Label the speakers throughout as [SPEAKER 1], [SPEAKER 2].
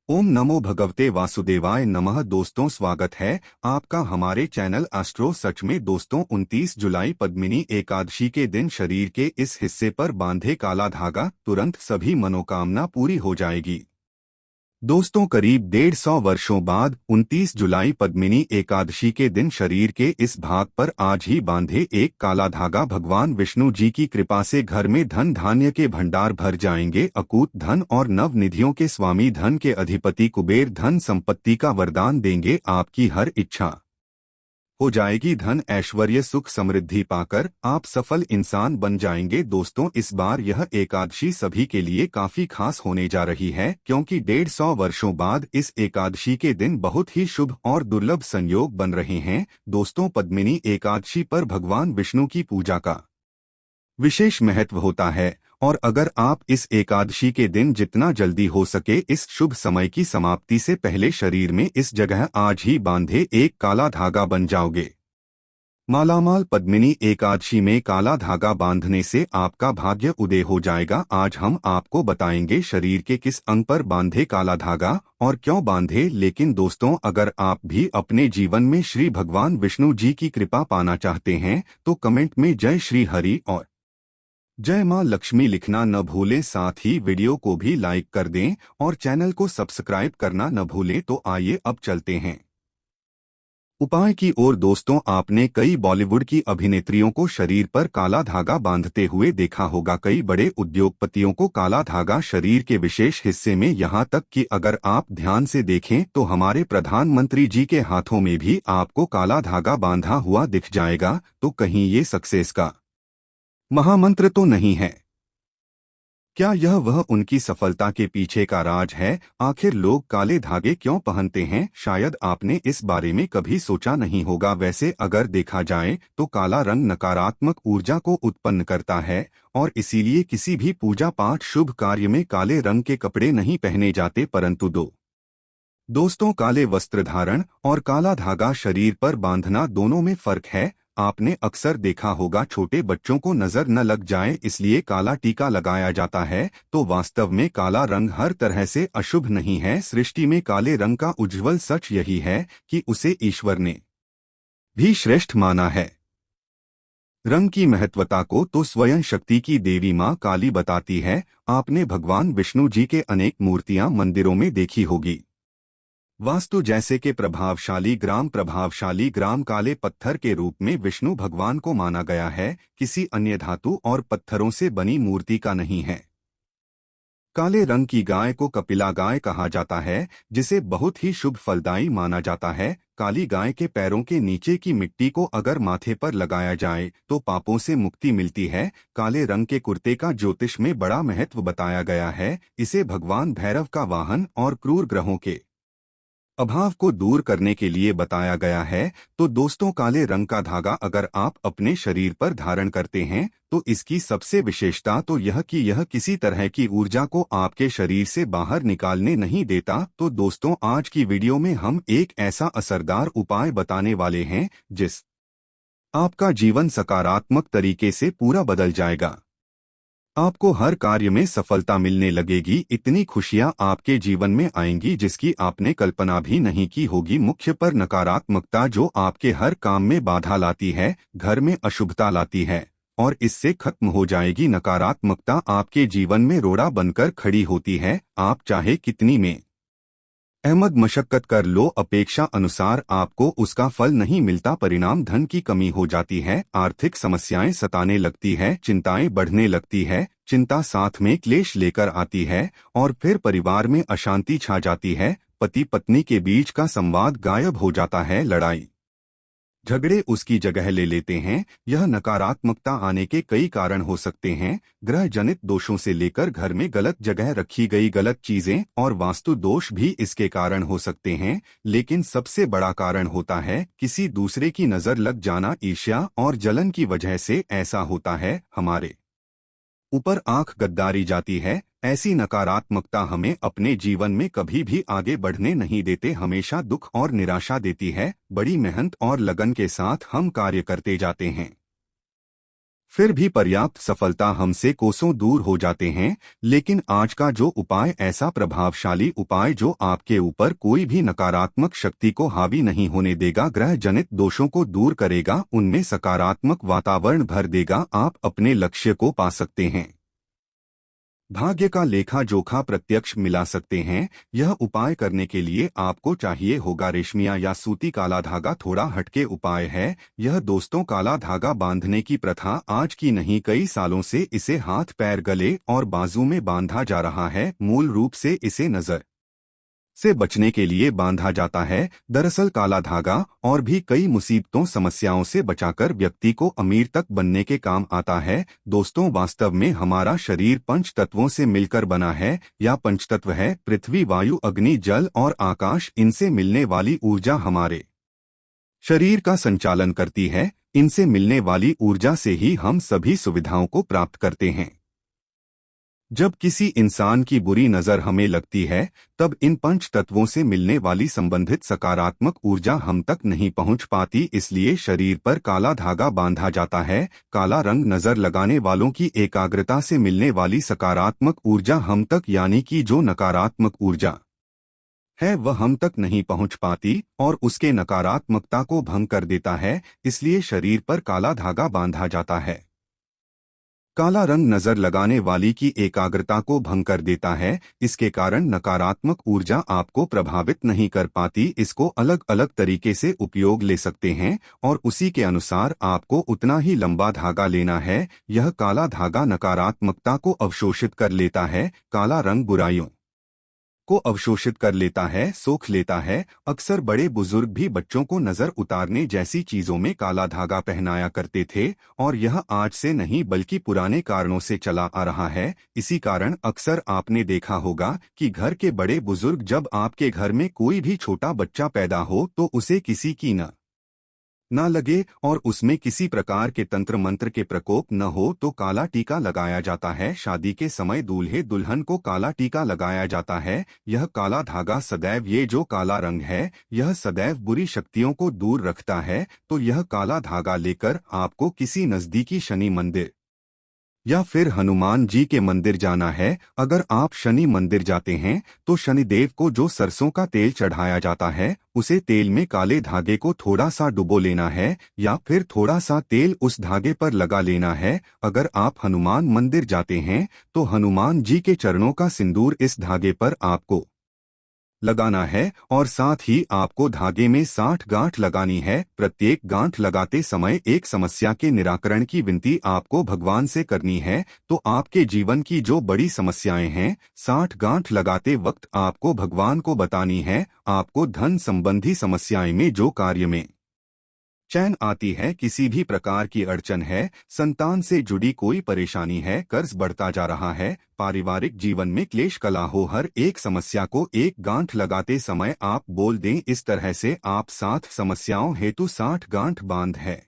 [SPEAKER 1] ओम नमो भगवते वासुदेवाय नमः। दोस्तों, स्वागत है आपका हमारे चैनल एस्ट्रो सच में। दोस्तों, 29 जुलाई पद्मिनी एकादशी के दिन शरीर के इस हिस्से पर बांधे काला धागा, तुरंत सभी मनोकामना पूरी हो जाएगी। दोस्तों, करीब 150 वर्षों बाद 29 जुलाई पद्मिनी एकादशी के दिन शरीर के इस भाग पर आज ही बांधे एक काला धागा भगवान विष्णु जी की कृपा से घर में धन धान्य के भंडार भर जाएंगे। अकूत धन और नव निधियों के स्वामी, धन के अधिपति कुबेर धन संपत्ति का वरदान देंगे। आपकी हर इच्छा हो जाएगी धन ऐश्वर्य सुख समृद्धि पाकर आप सफल इंसान बन जाएंगे। दोस्तों, इस बार यह एकादशी सभी के लिए काफी खास होने जा रही है, क्योंकि 150 वर्षों बाद इस एकादशी के दिन बहुत ही शुभ और दुर्लभ संयोग बन रहे हैं। दोस्तों, पद्मिनी एकादशी पर भगवान विष्णु की पूजा का विशेष महत्व होता है, और अगर आप इस एकादशी के दिन जितना जल्दी हो सके इस शुभ समय की समाप्ति से पहले शरीर में इस जगह आज ही बांधे एक काला धागा बन जाओगे मालामाल। पद्मिनी एकादशी में काला धागा बांधने से आपका भाग्य उदय हो जाएगा। आज हम आपको बताएंगे शरीर के किस अंग पर बांधे काला धागा और क्यों बांधे। लेकिन दोस्तों, अगर आप भी अपने जीवन में श्री भगवान विष्णु जी की कृपा पाना चाहते हैं तो कमेंट में जय श्री हरि और जय मां लक्ष्मी लिखना न भूलें। साथ ही वीडियो को भी लाइक कर दें और चैनल को सब्सक्राइब करना न भूलें। तो आइए अब चलते हैं उपाय की ओर। दोस्तों, आपने कई बॉलीवुड की अभिनेत्रियों को शरीर पर काला धागा बांधते हुए देखा होगा। कई बड़े उद्योगपतियों को काला धागा शरीर के विशेष हिस्से में, यहाँ तक कि अगर आप ध्यान से देखें तो हमारे प्रधानमंत्री जी के हाथों में भी आपको काला धागा बांधा हुआ दिख जाएगा। तो कहीं ये सक्सेस का महामंत्र तो नहीं है? क्या यह वह उनकी सफलता के पीछे का राज है? आखिर लोग काले धागे क्यों पहनते हैं? शायद आपने इस बारे में कभी सोचा नहीं होगा। वैसे अगर देखा जाए तो काला रंग नकारात्मक ऊर्जा को उत्पन्न करता है, और इसीलिए किसी भी पूजा पाठ शुभ कार्य में काले रंग के कपड़े नहीं पहने जाते। परंतु दोस्तों, काले वस्त्र धारण और काला धागा शरीर पर बांधना दोनों में फर्क है। आपने अक्सर देखा होगा छोटे बच्चों को नजर न लग जाए इसलिए काला टीका लगाया जाता है। तो वास्तव में काला रंग हर तरह से अशुभ नहीं है। सृष्टि में काले रंग का उज्जवल सच यही है कि उसे ईश्वर ने भी श्रेष्ठ माना है। रंग की महत्वता को तो स्वयं शक्ति की देवी मां काली बताती है। आपने भगवान विष्णु जी के अनेक मूर्तियां मंदिरों में देखी होगी। वास्तु जैसे के प्रभावशाली ग्राम काले पत्थर के रूप में विष्णु भगवान को माना गया है, किसी अन्य धातु और पत्थरों से बनी मूर्ति का नहीं है। काले रंग की गाय को कपिला गाय कहा जाता है, जिसे बहुत ही शुभ फलदायी माना जाता है। काली गाय के पैरों के नीचे की मिट्टी को अगर माथे पर लगाया जाए तो पापों से मुक्ति मिलती है। काले रंग के कुर्ते का ज्योतिष में बड़ा महत्व बताया गया है। इसे भगवान भैरव का वाहन और क्रूर ग्रहों के अभाव को दूर करने के लिए बताया गया है। तो दोस्तों, काले रंग का धागा अगर आप अपने शरीर पर धारण करते हैं तो इसकी सबसे विशेषता तो यह कि यह किसी तरह की ऊर्जा को आपके शरीर से बाहर निकालने नहीं देता। तो दोस्तों, आज की वीडियो में हम एक ऐसा असरदार उपाय बताने वाले हैं जिस आपका जीवन सकारात्मक तरीके से पूरा बदल जाएगा। आपको हर कार्य में सफलता मिलने लगेगी। इतनी खुशियां आपके जीवन में आएंगी जिसकी आपने कल्पना भी नहीं की होगी। मुख्य पर नकारात्मकता जो आपके हर काम में बाधा लाती है, घर में अशुभता लाती है, और इससे खत्म हो जाएगी। नकारात्मकता आपके जीवन में रोड़ा बनकर खड़ी होती है। आप चाहे कितनी में अहमद मशक्कत कर लो, अपेक्षा अनुसार आपको उसका फल नहीं मिलता। परिणाम धन की कमी हो जाती है, आर्थिक समस्याएं सताने लगती है, चिंताएं बढ़ने लगती है, चिंता साथ में क्लेश लेकर आती है, और फिर परिवार में अशांति छा जाती है। पति पत्नी के बीच का संवाद गायब हो जाता है, लड़ाई झगड़े उसकी जगह ले लेते हैं। यह नकारात्मकता आने के कई कारण हो सकते हैं। ग्रह जनित दोषों से लेकर घर में गलत जगह रखी गई गलत चीजें और वास्तु दोष भी इसके कारण हो सकते हैं। लेकिन सबसे बड़ा कारण होता है किसी दूसरे की नजर लग जाना। ईर्ष्या और जलन की वजह से ऐसा होता है। हमारे ऊपर आंख गद्दारी जाती है। ऐसी नकारात्मकता हमें अपने जीवन में कभी भी आगे बढ़ने नहीं देते, हमेशा दुख और निराशा देती है। बड़ी मेहनत और लगन के साथ हम कार्य करते जाते हैं, फिर भी पर्याप्त सफलता हमसे कोसों दूर हो जाते हैं। लेकिन आज का जो उपाय ऐसा प्रभावशाली उपाय जो आपके ऊपर कोई भी नकारात्मक शक्ति को हावी नहीं होने देगा, ग्रह जनित दोषों को दूर करेगा, उनमें सकारात्मक वातावरण भर देगा, आप अपने लक्ष्य को पा सकते हैं। भाग्य का लेखा जोखा प्रत्यक्ष मिला सकते हैं। यह उपाय करने के लिए आपको चाहिए होगा रेशमिया या सूती काला धागा। थोड़ा हटके उपाय है यह दोस्तों। काला धागा बांधने की प्रथा आज की नहीं, कई सालों से इसे हाथ पैर गले और बाजू में बांधा जा रहा है। मूल रूप से इसे नजर से बचने के लिए बांधा जाता है। दरअसल काला धागा और भी कई मुसीबतों समस्याओं से बचाकर व्यक्ति को अमीर तक बनने के काम आता है। दोस्तों, वास्तव में हमारा शरीर पंच तत्वों से मिलकर बना है, या पंचतत्व है पृथ्वी, वायु, अग्नि, जल और आकाश। इनसे मिलने वाली ऊर्जा हमारे शरीर का संचालन करती है। इनसे मिलने वाली ऊर्जा से ही हम सभी सुविधाओं को प्राप्त करते हैं। जब किसी इंसान की बुरी नजर हमें लगती है, तब इन पंच तत्वों से मिलने वाली संबंधित सकारात्मक ऊर्जा हम तक नहीं पहुंच पाती। इसलिए शरीर पर काला धागा बांधा जाता है। काला रंग नजर लगाने वालों की एकाग्रता से मिलने वाली सकारात्मक ऊर्जा हम तक, यानी कि जो नकारात्मक ऊर्जा है वह हम तक नहीं पहुंच पाती और उसके नकारात्मकता को भंग कर देता है। इसलिए शरीर पर काला धागा बांधा जाता है। काला रंग नजर लगाने वाली की एकाग्रता को भंग कर देता है। इसके कारण नकारात्मक ऊर्जा आपको प्रभावित नहीं कर पाती। इसको अलग अलग तरीके से उपयोग ले सकते हैं और उसी के अनुसार आपको उतना ही लंबा धागा लेना है। यह काला धागा नकारात्मकता को अवशोषित कर लेता है। काला रंग बुराइयों को अवशोषित कर लेता है, सोख लेता है। अक्सर बड़े बुजुर्ग भी बच्चों को नजर उतारने जैसी चीजों में काला धागा पहनाया करते थे और यह आज से नहीं बल्कि पुराने कारणों से चला आ रहा है। इसी कारण अक्सर आपने देखा होगा कि घर के बड़े बुजुर्ग, जब आपके घर में कोई भी छोटा बच्चा पैदा हो तो उसे किसी की ना लगे और उसमें किसी प्रकार के तंत्र मंत्र के प्रकोप न हो तो काला टीका लगाया जाता है। शादी के समय दूल्हे दुल्हन को काला टीका लगाया जाता है। यह काला धागा सदैव, ये जो काला रंग है यह सदैव बुरी शक्तियों को दूर रखता है। तो यह काला धागा लेकर आपको किसी नजदीकी शनि मंदिर या फिर हनुमान जी के मंदिर जाना है। अगर आप शनि मंदिर जाते हैं तो शनिदेव को जो सरसों का तेल चढ़ाया जाता है उसे तेल में काले धागे को थोड़ा सा डुबो लेना है या फिर थोड़ा सा तेल उस धागे पर लगा लेना है। अगर आप हनुमान मंदिर जाते हैं तो हनुमान जी के चरणों का सिंदूर इस धागे पर आपको लगाना है और साथ ही आपको धागे में 60 गांठ लगानी है। प्रत्येक गांठ लगाते समय एक समस्या के निराकरण की विनती आपको भगवान से करनी है। तो आपके जीवन की जो बड़ी समस्याएं हैं 60 गांठ लगाते वक्त आपको भगवान को बतानी है। आपको धन संबंधी समस्याएं में जो कार्य में चैन आती है, किसी भी प्रकार की अड़चन है, संतान से जुड़ी कोई परेशानी है, कर्ज बढ़ता जा रहा है, पारिवारिक जीवन में क्लेश कला हो, हर एक समस्या को एक गांठ लगाते समय आप बोल दें इस तरह से, आप 7 समस्याओं हेतु 60 गांठ बांध है।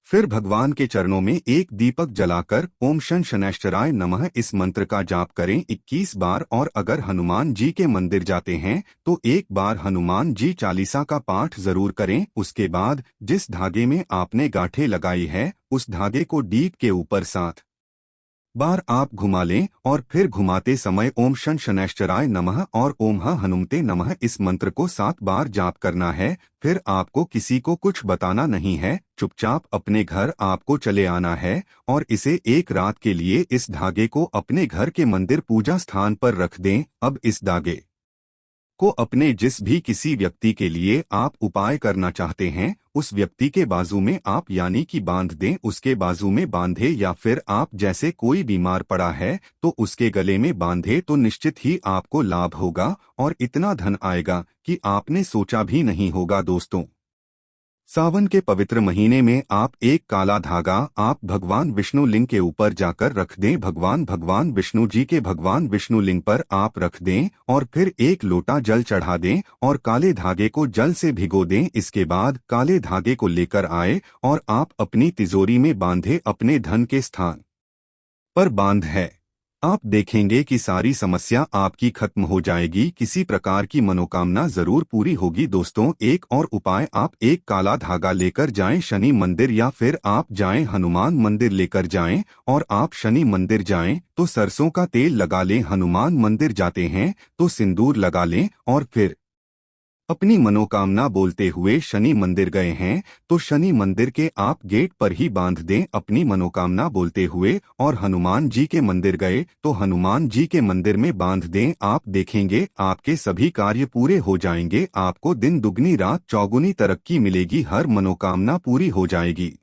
[SPEAKER 1] फिर भगवान के चरणों में एक दीपक जलाकर ओम शं शनैश्चराय नमः इस मंत्र का जाप करें 21 बार। और अगर हनुमान जी के मंदिर जाते हैं तो एक बार हनुमान जी चालीसा का पाठ जरूर करें। उसके बाद जिस धागे में आपने गांठें लगाई है उस धागे को डीप के ऊपर 7 बार आप घुमा लें और फिर घुमाते समय ओम शं शनैश्चराय नमः और ओम ह हनुमते नमः इस मंत्र को 7 बार जाप करना है। फिर आपको किसी को कुछ बताना नहीं है, चुपचाप अपने घर आपको चले आना है और इसे एक रात के लिए इस धागे को अपने घर के मंदिर पूजा स्थान पर रख दें। अब इस धागे को अपने जिस भी किसी व्यक्ति के लिए आप उपाय करना चाहते हैं उस व्यक्ति के बाजू में आप यानी कि बांध दें, उसके बाजू में बांधे या फिर आप जैसे कोई बीमार पड़ा है तो उसके गले में बांधे तो निश्चित ही आपको लाभ होगा और इतना धन आएगा कि आपने सोचा भी नहीं होगा। दोस्तों, सावन के पवित्र महीने में आप एक काला धागा आप भगवान विष्णु लिंग के ऊपर जाकर रख दें। भगवान विष्णु जी के भगवान विष्णु लिंग पर आप रख दें और फिर एक लोटा जल चढ़ा दें और काले धागे को जल से भिगो दें। इसके बाद काले धागे को लेकर आए और आप अपनी तिजोरी में बांधे, अपने धन के स्थान पर बांध है। आप देखेंगे कि सारी समस्या आपकी खत्म हो जाएगी, किसी प्रकार की मनोकामना जरूर पूरी होगी। दोस्तों, एक और उपाय, आप एक काला धागा लेकर जाएं शनि मंदिर, या फिर आप जाएं हनुमान मंदिर लेकर जाएं। और आप शनि मंदिर जाएं तो सरसों का तेल लगा लें, हनुमान मंदिर जाते हैं तो सिंदूर लगा लें, और फिर अपनी मनोकामना बोलते हुए शनि मंदिर गए हैं तो शनि मंदिर के आप गेट पर ही बांध दें अपनी मनोकामना बोलते हुए। और हनुमान जी के मंदिर गए तो हनुमान जी के मंदिर में बांध दें। आप देखेंगे आपके सभी कार्य पूरे हो जाएंगे, आपको दिन दुगनी रात चौगुनी तरक्की मिलेगी, हर मनोकामना पूरी हो जाएगी,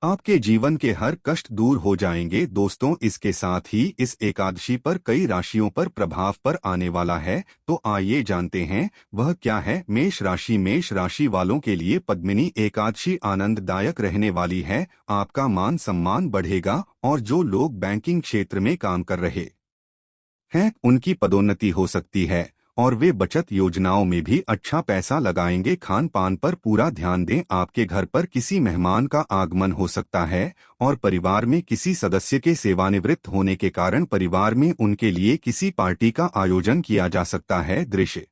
[SPEAKER 1] आपके जीवन के हर कष्ट दूर हो जाएंगे। दोस्तों, इसके साथ ही इस एकादशी पर कई राशियों पर प्रभाव पर आने वाला है, तो आइए जानते हैं वह क्या है। मेष राशि। मेष राशि वालों के लिए पद्मिनी एकादशी आनंददायक रहने वाली है। आपका मान सम्मान बढ़ेगा और जो लोग बैंकिंग क्षेत्र में काम कर रहे हैं उनकी पदोन्नति हो सकती है और वे बचत योजनाओं में भी अच्छा पैसा लगाएंगे। खान पान पर पूरा ध्यान दें, आपके घर पर किसी मेहमान का आगमन हो सकता है और परिवार में किसी सदस्य के सेवानिवृत्त होने के कारण परिवार में उनके लिए किसी पार्टी का आयोजन किया जा सकता है। दृश्य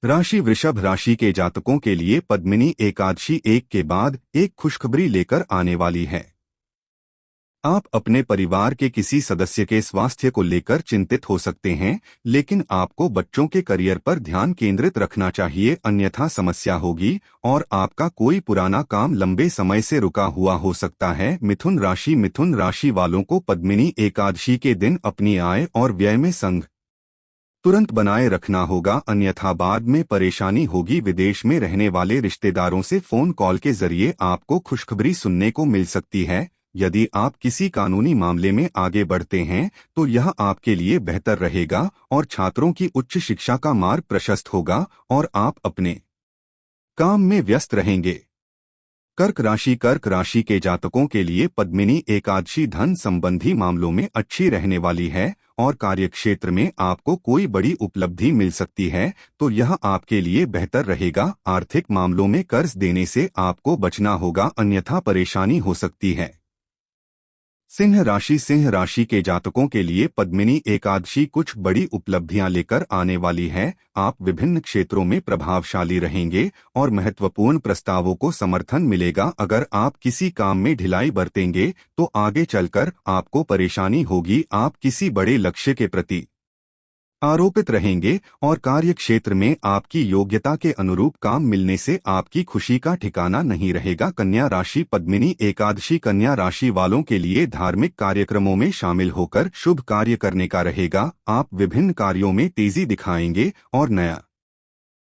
[SPEAKER 1] राशि। वृषभ राशि के जातकों के लिए पद्मिनी एकादशी एक के बाद एक खुशखबरी लेकर आने वाली है। आप अपने परिवार के किसी सदस्य के स्वास्थ्य को लेकर चिंतित हो सकते हैं, लेकिन आपको बच्चों के करियर पर ध्यान केंद्रित रखना चाहिए, अन्यथा समस्या होगी और आपका कोई पुराना काम लंबे समय से रुका हुआ हो सकता है। मिथुन राशि। मिथुन राशि वालों को पद्मिनी एकादशी के दिन अपनी आय और व्यय में संग तुरंत बनाए रखना होगा, अन्यथा बाद में परेशानी होगी। विदेश में रहने वाले रिश्तेदारों से फोन कॉल के जरिए आपको खुशखबरी सुनने को मिल सकती है। यदि आप किसी कानूनी मामले में आगे बढ़ते हैं तो यह आपके लिए बेहतर रहेगा और छात्रों की उच्च शिक्षा का मार्ग प्रशस्त होगा और आप अपने काम में व्यस्त रहेंगे। कर्क राशि। कर्क राशि के जातकों के लिए पद्मिनी एकादशी धन संबंधी मामलों में अच्छी रहने वाली है और कार्यक्षेत्र में आपको कोई बड़ी उपलब्धि मिल सकती है, तो यह आपके लिए बेहतर रहेगा। आर्थिक मामलों में कर्ज देने से आपको बचना होगा, अन्यथा परेशानी हो सकती है। सिंह राशि। सिंह राशि के जातकों के लिए पद्मिनी एकादशी कुछ बड़ी उपलब्धियां लेकर आने वाली है। आप विभिन्न क्षेत्रों में प्रभावशाली रहेंगे और महत्वपूर्ण प्रस्तावों को समर्थन मिलेगा। अगर आप किसी काम में ढिलाई बरतेंगे तो आगे चलकर आपको परेशानी होगी। आप किसी बड़े लक्ष्य के प्रति आरोपित रहेंगे और कार्य क्षेत्र में आपकी योग्यता के अनुरूप काम मिलने से आपकी खुशी का ठिकाना नहीं रहेगा। कन्या राशि। पद्मिनी एकादशी कन्या राशि वालों के लिए धार्मिक कार्यक्रमों में शामिल होकर शुभ कार्य करने का रहेगा। आप विभिन्न कार्यों में तेजी दिखाएंगे और नया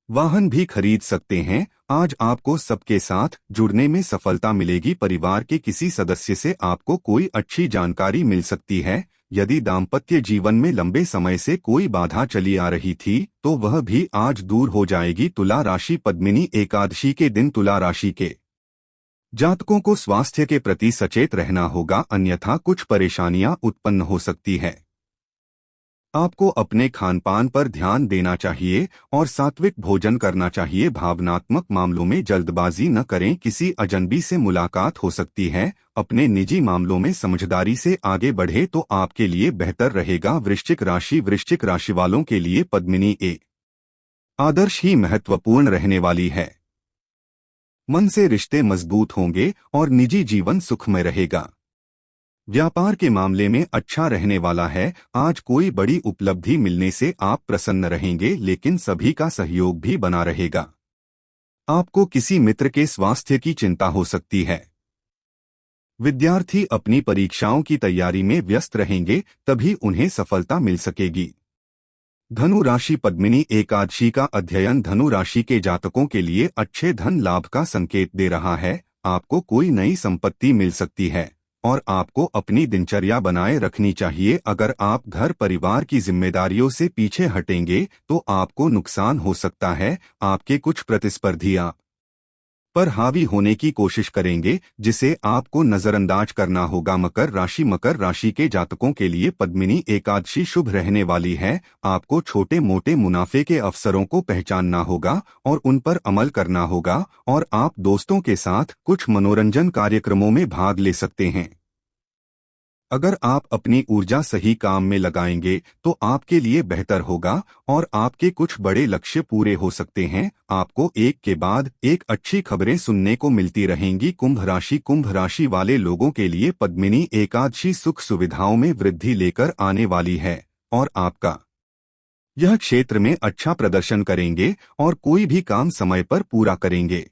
[SPEAKER 1] वाहन भी खरीद सकते हैं। आज आपको सबके साथ जुड़ने में सफलता मिलेगी। परिवार के किसी सदस्य से आपको कोई अच्छी जानकारी मिल सकती है। यदि दाम्पत्य जीवन में लंबे समय से कोई बाधा चली आ रही थी तो वह भी आज दूर हो जाएगी। तुला राशि। पद्मिनी एकादशी के दिन तुला राशि के जातकों को स्वास्थ्य के प्रति सचेत रहना होगा, अन्यथा कुछ परेशानियां उत्पन्न हो सकती है। आपको अपने खानपान पर ध्यान देना चाहिए और सात्विक भोजन करना चाहिए। भावनात्मक मामलों में जल्दबाजी न करें, किसी अजनबी से मुलाकात हो सकती है। अपने निजी मामलों में समझदारी से आगे बढ़े तो आपके लिए बेहतर रहेगा। वृश्चिक राशि। वृश्चिक राशि वालों के लिए पद्मिनी आदर्श ही महत्वपूर्ण रहने वाली है। मन से रिश्ते मजबूत होंगे और निजी जीवन सुखमय रहेगा। व्यापार के मामले में अच्छा रहने वाला है। आज कोई बड़ी उपलब्धि मिलने से आप प्रसन्न रहेंगे, लेकिन सभी का सहयोग भी बना रहेगा। आपको किसी मित्र के स्वास्थ्य की चिंता हो सकती है। विद्यार्थी अपनी परीक्षाओं की तैयारी में व्यस्त रहेंगे, तभी उन्हें सफलता मिल सकेगी। धनु राशि। पद्मिनी एकादशी का अध्ययन धनु राशि के जातकों के लिए अच्छे धन लाभ का संकेत दे रहा है। आपको कोई नई संपत्ति मिल सकती है और आपको अपनी दिनचर्या बनाए रखनी चाहिए। अगर आप घर परिवार की जिम्मेदारियों से पीछे हटेंगे तो आपको नुकसान हो सकता है। आपके कुछ प्रतिस्पर्धी आप पर हावी होने की कोशिश करेंगे, जिसे आपको नजरअंदाज करना होगा। मकर राशि। मकर राशि के जातकों के लिए पद्मिनी एकादशी शुभ रहने वाली है। आपको छोटे मोटे मुनाफे के अवसरों को पहचानना होगा और उन पर अमल करना होगा और आप दोस्तों के साथ कुछ मनोरंजन कार्यक्रमों में भाग ले सकते हैं। अगर आप अपनी ऊर्जा सही काम में लगाएंगे तो आपके लिए बेहतर होगा और आपके कुछ बड़े लक्ष्य पूरे हो सकते हैं। आपको एक के बाद एक अच्छी खबरें सुनने को मिलती रहेंगी। कुंभ राशि वाले लोगों के लिए पद्मिनी एकादशी सुख सुविधाओं में वृद्धि लेकर आने वाली है और आपका यह क्षेत्र में अच्छा प्रदर्शन करेंगे और कोई भी काम समय पर पूरा करेंगे।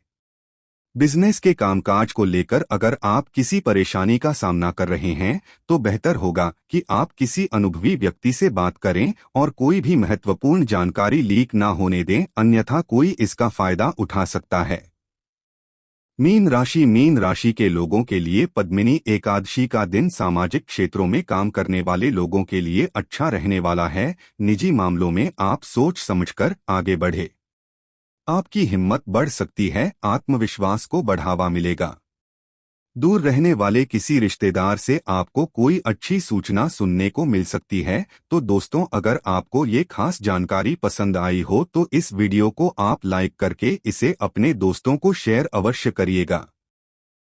[SPEAKER 1] बिजनेस के कामकाज को लेकर अगर आप किसी परेशानी का सामना कर रहे हैं तो बेहतर होगा कि आप किसी अनुभवी व्यक्ति से बात करें और कोई भी महत्वपूर्ण जानकारी लीक ना होने दें, अन्यथा कोई इसका फायदा उठा सकता है। मीन राशि के लोगों के लिए पद्मिनी एकादशी का दिन सामाजिक क्षेत्रों में काम करने वाले लोगों के लिए अच्छा रहने वाला है। निजी मामलों में आप सोच समझकर आगे बढ़े। आपकी हिम्मत बढ़ सकती है, आत्मविश्वास को बढ़ावा मिलेगा। दूर रहने वाले किसी रिश्तेदार से आपको कोई अच्छी सूचना सुनने को मिल सकती है। तो दोस्तों, अगर आपको ये खास जानकारी पसंद आई हो तो इस वीडियो को आप लाइक करके इसे अपने दोस्तों को शेयर अवश्य करिएगा।